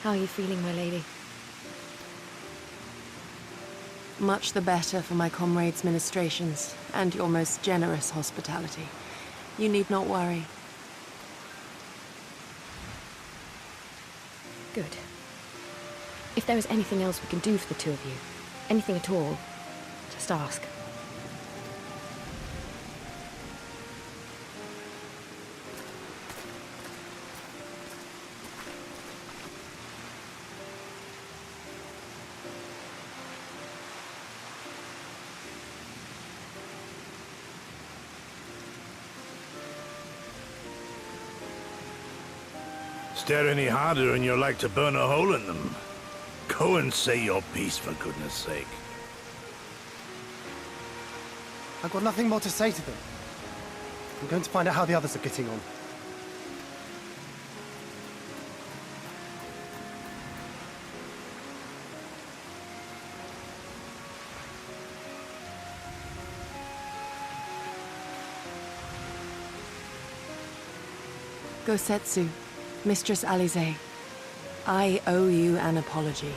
How are you feeling, my lady? Much the better for my comrades' ministrations, and your most generous hospitality. You need not worry. Good. If there is anything else we can do for the two of you, anything at all, just ask. Stare any harder and you're like to burn a hole in them. Go and say your piece, for goodness sake. I've got nothing more to say to them. I'm going to find out how the others are getting on. Gosetsu, Mistress Alisaie, I owe you an apology.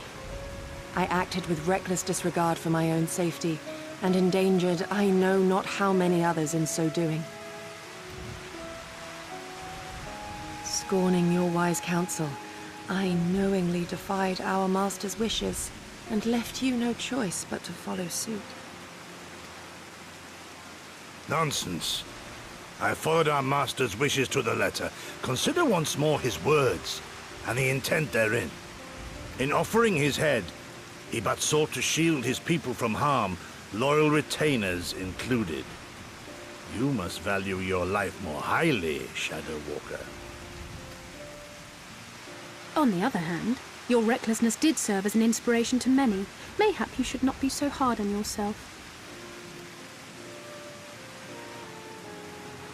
I acted with reckless disregard for my own safety, and endangered I know not how many others in so doing. Scorning your wise counsel, I knowingly defied our master's wishes, and left you no choice but to follow suit. Nonsense. I followed our master's wishes to the letter. Consider once more his words, and the intent therein. In offering his head, he but sought to shield his people from harm, loyal retainers included. You must value your life more highly, Shadow Walker. On the other hand, your recklessness did serve as an inspiration to many. Mayhap you should not be so hard on yourself.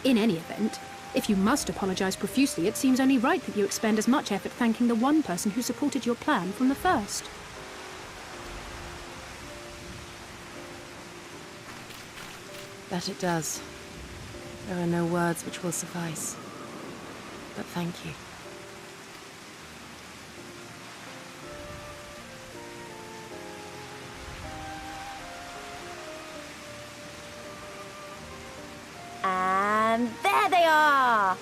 In any event, if you must apologize profusely, it seems only right that you expend as much effort thanking the one person who supported your plan from the first. That it does. There are no words which will suffice. But thank you. And there they are!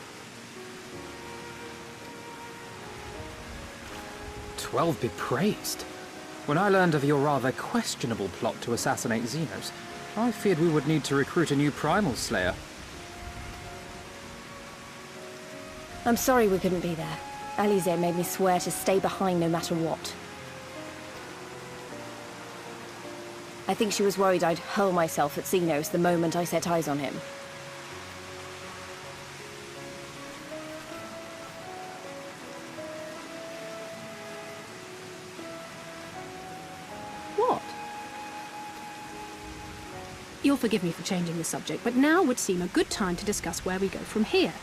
12 be praised. When I learned of your rather questionable plot to assassinate Xenos, I feared we would need to recruit a new Primal Slayer. I'm sorry we couldn't be there. Alisaie made me swear to stay behind no matter what. I think she was worried I'd hurl myself at Xenos the moment I set eyes on him. What? You'll forgive me for changing the subject, but now would seem a good time to discuss where we go from here.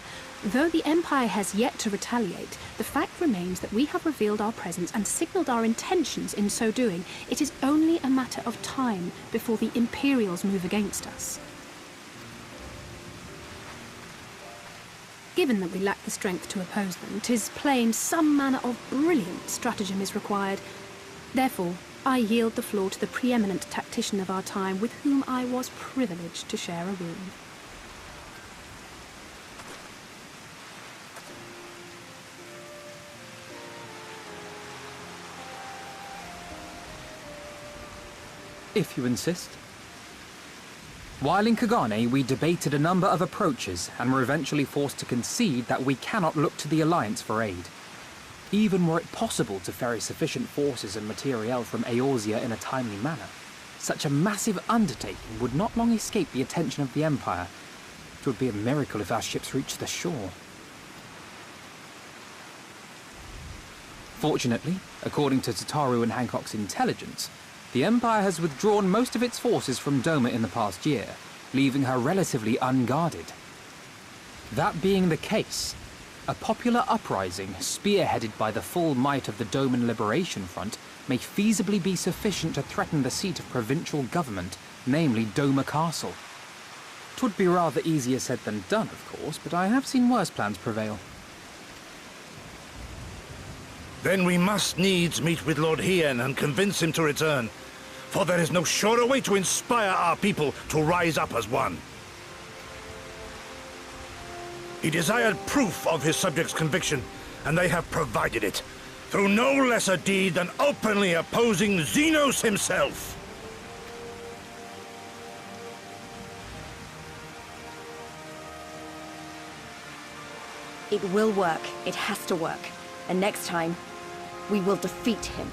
Though the Empire has yet to retaliate, the fact remains that we have revealed our presence and signaled our intentions in so doing. It is only a matter of time before the Imperials move against us. Given that we lack the strength to oppose them, 'tis plain some manner of brilliant stratagem is required. Therefore, I yield the floor to the preeminent tactician of our time, with whom I was privileged to share a room. If you insist. While in Kagane, we debated a number of approaches and were eventually forced to concede that we cannot look to the Alliance for aid. Even were it possible to ferry sufficient forces and materiel from Eorzea in a timely manner, such a massive undertaking would not long escape the attention of the Empire. It would be a miracle if our ships reached the shore. Fortunately, according to Tataru and Hancock's intelligence, the Empire has withdrawn most of its forces from Doma in the past year, leaving her relatively unguarded. That being the case, a popular uprising spearheaded by the full might of the Doman Liberation Front may feasibly be sufficient to threaten the seat of provincial government, namely Doma Castle. 'Twould be rather easier said than done, of course, but I have seen worse plans prevail. Then we must needs meet with Lord Hien and convince him to return. For there is no surer way to inspire our people to rise up as one. He desired proof of his subjects' conviction, and they have provided it, through no lesser deed than openly opposing Xenos himself. It will work. It has to work. And next time, we will defeat him.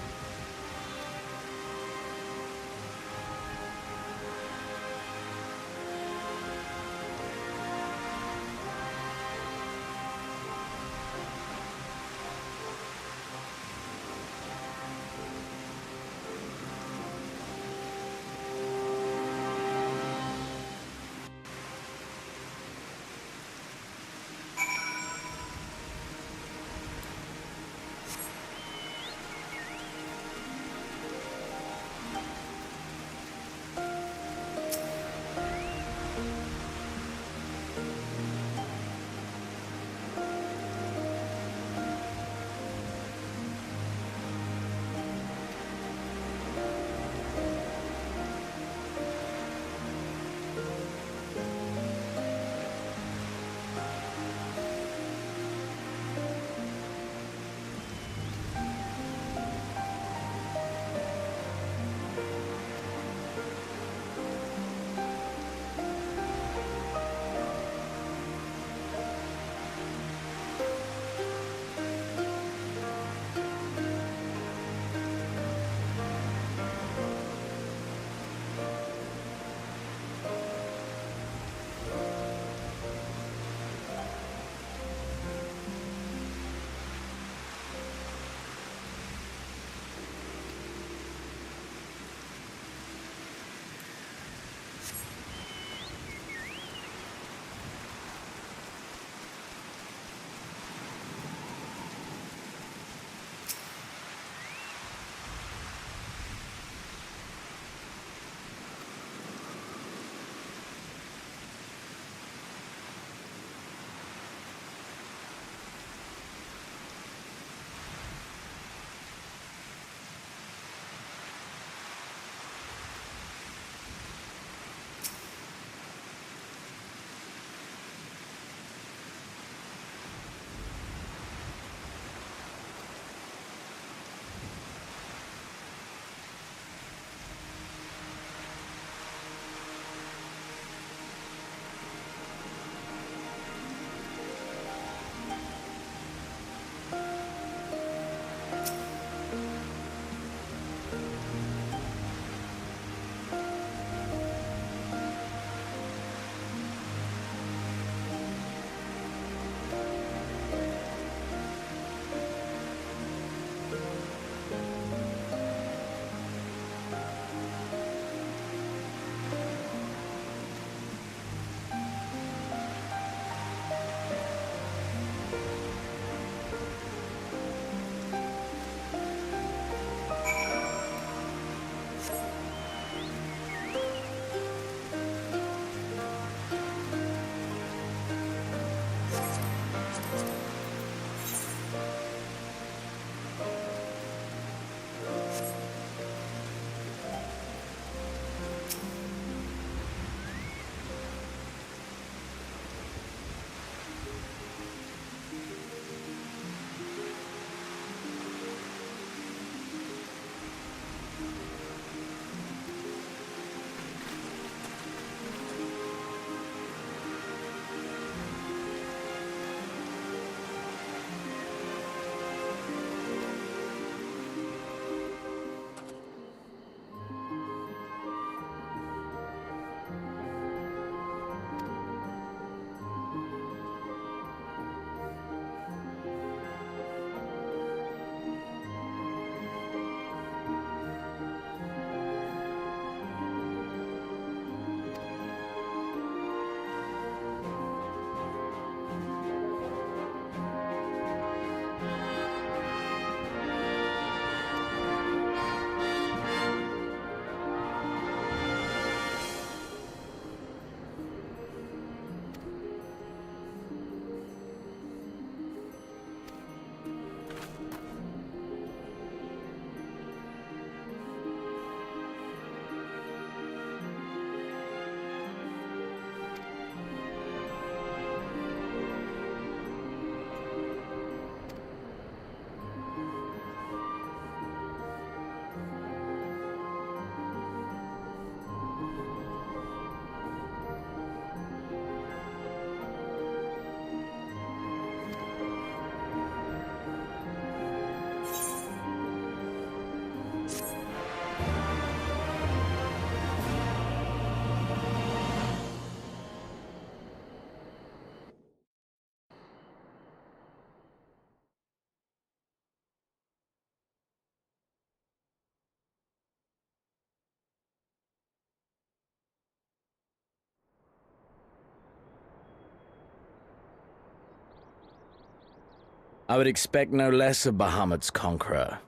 I would expect no less of Bahamut's conqueror.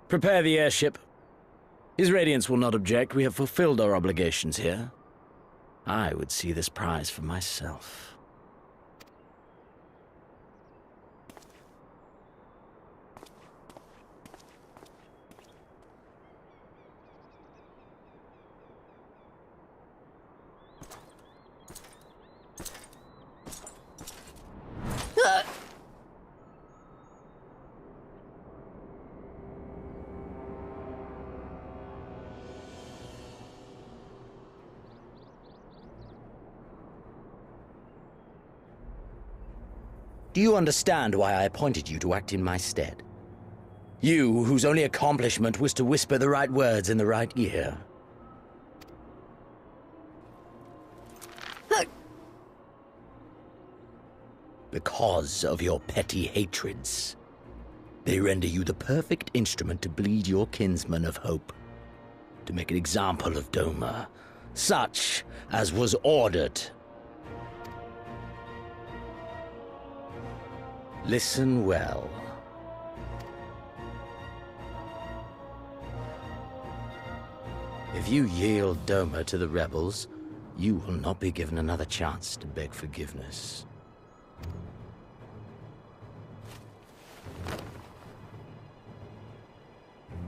Prepare the airship. His Radiance will not object. We have fulfilled our obligations here. I would see this prize for myself. Do you understand why I appointed you to act in my stead? You, whose only accomplishment was to whisper the right words in the right ear. Because of your petty hatreds, they render you the perfect instrument to bleed your kinsman of hope, to make an example of Doma, such as was ordered. Listen well. If you yield Doma to the rebels, you will not be given another chance to beg forgiveness.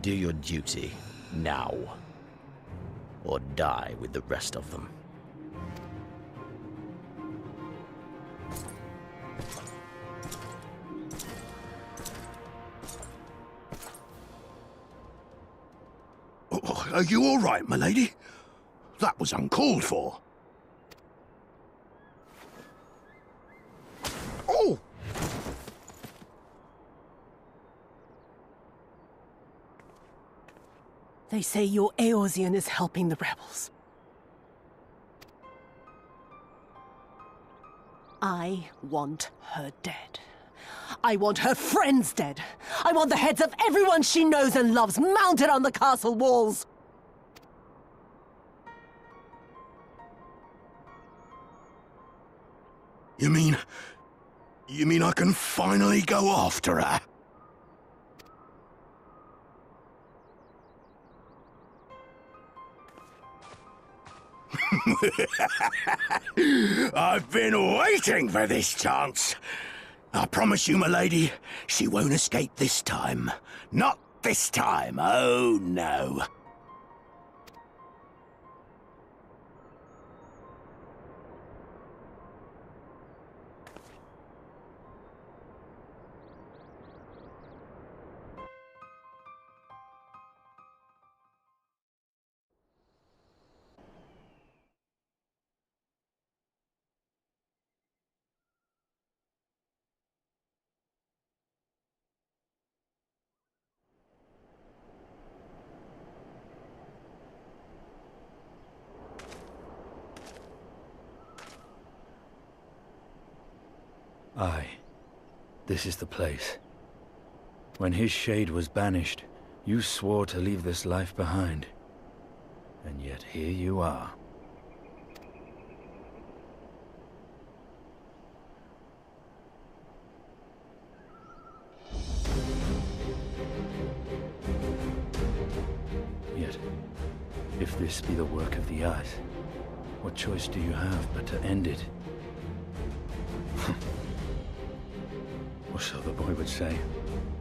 Do your duty now, or die with the rest of them. Are you all right, milady? That was uncalled for. Oh! They say your Eorzean is helping the rebels. I want her dead. I want her friends dead. I want the heads of everyone she knows and loves mounted on the castle walls. You mean I can finally go after her? I've been waiting for this chance. I promise you, milady, she won't escape this time. Not this time, oh no. Aye, this is the place. When his shade was banished, you swore to leave this life behind. And yet here you are. Yet, if this be the work of the Eyes, what choice do you have but to end it? Or so the boy would say.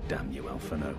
Damn you, Alphinaud.